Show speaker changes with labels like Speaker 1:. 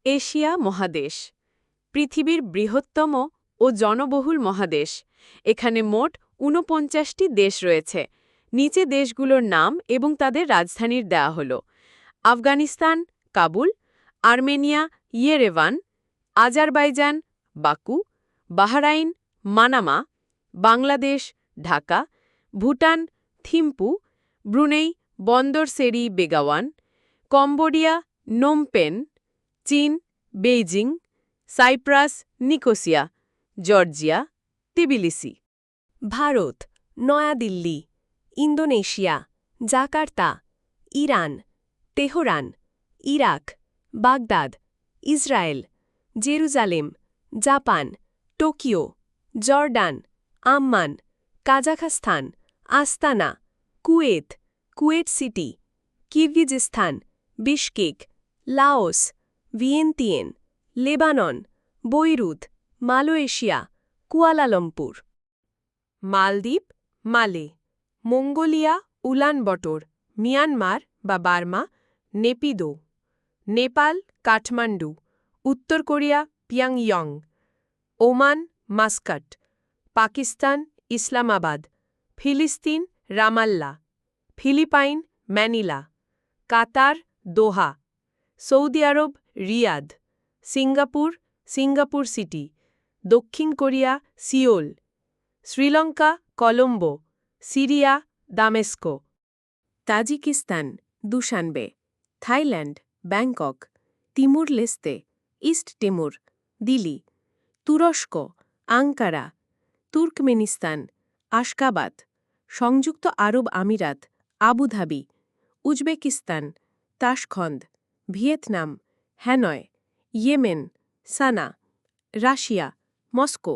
Speaker 1: Asia মহাদেশ পৃথিবীর বৃহত্তম ও জনবহুল মহাদেশ। এখানে মোট ৪৯টি দেশ রয়েছে। নিচে দেশগুলোর নাম এবং তাদের রাজধানীর দেয়া হল: Afghanistan Kabul, Armenia Yerevan, Azerbaijan Baku, Bahrain Manama, Bangladesh Dhaka, Bhutan Thimphu, Brunei Bandar Seri Begawan, Cambodia Phnom Penh, চীন Beijing, Cyprus Nicosia, Georgia Tbilisi.
Speaker 2: Bharat New Delhi, Indonesia Jakarta, Iran Tehran, Iraq Baghdad, Israel Jerusalem, Japan Tokyo, Jordan Amman, Kazakhstan Astana, Kuwait Kuwait City, Kyrgyzstan Bishkek, Laos Vientiane, Lebanon Beirut, Malaysia Kuala Lumpur. Maldives Male, Mongolia Ulaanbaatar, Myanmar বা Burma Naypyidaw, Nepal Kathmandu, উত্তর Korea পিয়ংইয়ং, Oman Muscat, Pakistan Islamabad, ফিলিস্তিন Ramallah, Philippines Manila, Qatar Doha, Saudi Arab Riyadh, Singapore Singapore City, দক্ষিণ Korea Seoul, Sri Lanka Colombo, Syria Damascus,
Speaker 1: Tajikistan Dushanbe, Thailand Bangkok, Timor Leste East Timor, Dili, তুরস্ক Ankara, Turkmenistan Ashgabat, সংযুক্ত Arab Emirates Abu Dhabi, Uzbekistan Tashkent, Vietnam Hanoi, Yemen Sanaa, Russia Moscow.